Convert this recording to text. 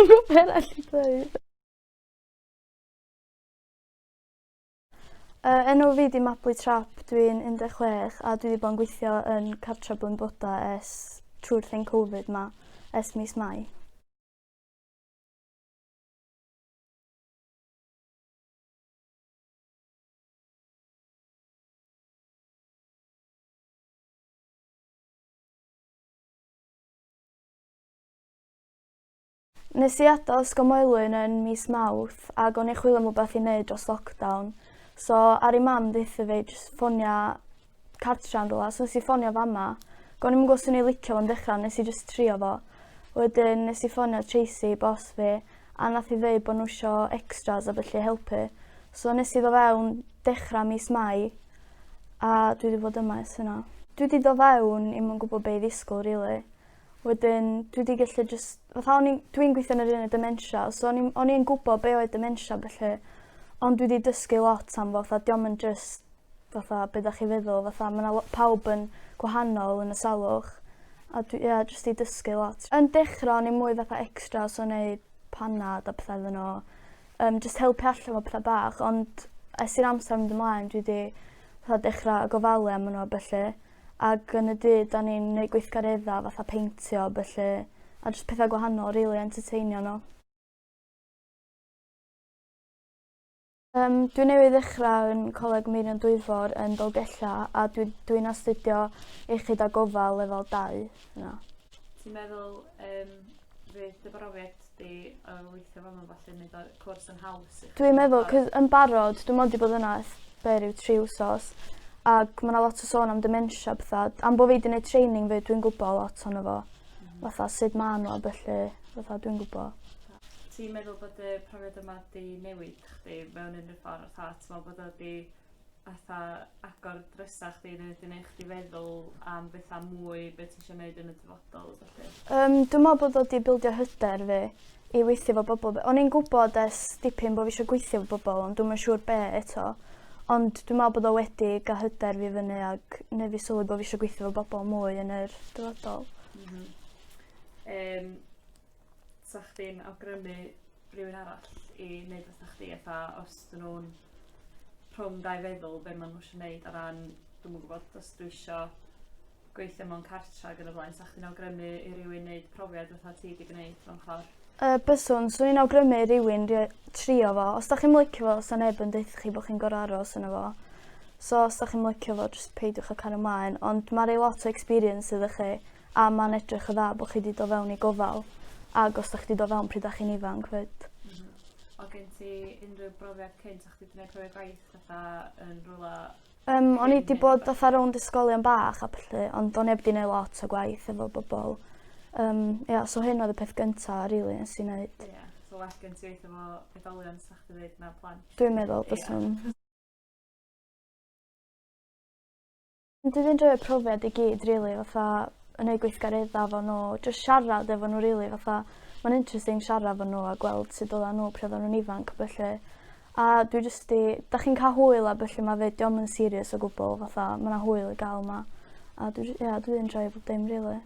gwybod beth arall i ddweud. Enw fi di Mabli Trap, dwi'n 16 a dwi wedi bod yn gweithio yn cartra Bryn Boda trwy'r thing Covid ma mis Mai. Nes i adael ysgol Moelwyn yn mis Mawrth ac o'n i chwilio am rhywbeth i wneud dros lockdown. So ar ei mam ddeitha fi jyst ffonio cartra yn rhywle, so nes i ffonio fama. O'n i'm yn gwybod os o'n i licio fo'n dechrau, nes i jyst trio fo. Wedyn nes i ffonio Tracy, boss fi, a nath i ddeud bod nhw isio extras a felly helpu. So nes i ddod fewn dechrau mis Mai a dwi wedi bod yma ers hynna. Dwi wedi dod fewn, i'm yn gwybod be i ddisgwyl rili. Wedyn dwi wedi gallu jyst, dwi'n gweithio yn yr un dementia, so o'n i'n gwybod be oedd dementia felly, ond dwi wedi dysgu lot am fo, diom yn jyst be da chi feddwl, mae yna pawb yn gwahanol yn y salwch, a jyst i dysgu lot. Yn dechrau o'n i mwy extra, so wneud panad a pethau iddyn nhw, jyst helpu allan o pethau bach, ond es i'r amser mynd ymlaen, dwi wedi dechrau gofalu am nhw felly. Ac yn y dydd, da ni'n gwneud gweithgareddau peintio, felly, a jyst pethau gwahanol, really entertainio nhw. Dwi newydd ddechrau yn Coleg Meirion Dwyfor yn Dolgella a dwi'n astudio iechyd a gofal lefel 2 yna. Ti'n meddwl fydd dy brofiad di o weithio fama falle wneud o'r cwrs yn haws? Dwi'n meddwl, cos yn barod, dwi'n meddwl bod yna ryw 3 wsos. Ac mae yna lot o sôn am dementia bethau. Am bod fi wedi gwneud training fi, dwi'n gwybod lot ono fo. Sut ma' nhw, felly dwi'n gwybod. Ti'n meddwl bod y profiad yma di newid chdi mewn unrhyw ffordd? Ti'n meddwl bod o di agor drysau chdi neu di gwneud chdi feddwl am bethau mwy beth ti eisiau gwneud yn y dyfodol? Dwi'n meddwl bod o di bildio hyder fi i weithio efo bobl. O'n i'n gwybod dipyn bod fi eisiau gweithio efo bobl, ond dwi'n siŵr be eto. Ond dwi'n meddwl bod o wedi gael hyder fi fyny ac neu fi sylwi bod fi eisiau gweithio efo bobl mwy yn yr dyfodol. Sa chdi'n awgrymu rhywun arall i wneud fatha chdi, os dyn nhw'n rhwng dau feddwl be maen nhw eisiau gwneud ar ran, dwi'n gwybod os dwi eisiau gweithio mewn cartra ac yn y blaen, sa chdi'n awgrymu i rywun wneud profiad fatha ti wedi gwneud mewn ffordd? Byswn, so ni'n awgrymu rhywun trio fo. Os da chi'n licio fo, os da neb yn deud chi bod chi'n gorau aros yna fo. So os da chi'n licio fo, jyst peidiwch â cario ymlaen. Ond mae'n rhoi lot o experience iddo chi a mae'n edrych y dda bod chi wedi dod fewn i gofal. Ac os da chi wedi dod fewn pryd da chi'n ifanc fyd. O gen ti unrhyw brofiad cynt o'ch chi wedi gwneud profiad gwaith fatha yn rhywle? O'n i wedi bod fatha rownd ysgolion bach a pelly, ond o'n neb wedi gwneud lot o gwaith efo bobl. So hyn oedd y peth gyntaf rili nes i wneud. So well gen ti weithio efo oedolion sa chdi dweud na plant? Dwi'n meddwl byswn. Dwi wedi rhoi profiad i gyd rili, fatha yn gwneud gweithgareddau efo nhw, jyst siarad efo nhw rili, mae'n interesting siarad efo nhw a gweld sut oedden nhw pryd oedden nhw'n ifanc felly. A dwi jyst da chi'n cael hwyl a felly mae fe diom yn serious o gwbl, mae yna hwyl i gael yma. A dwi'n enjoy bob dim rili.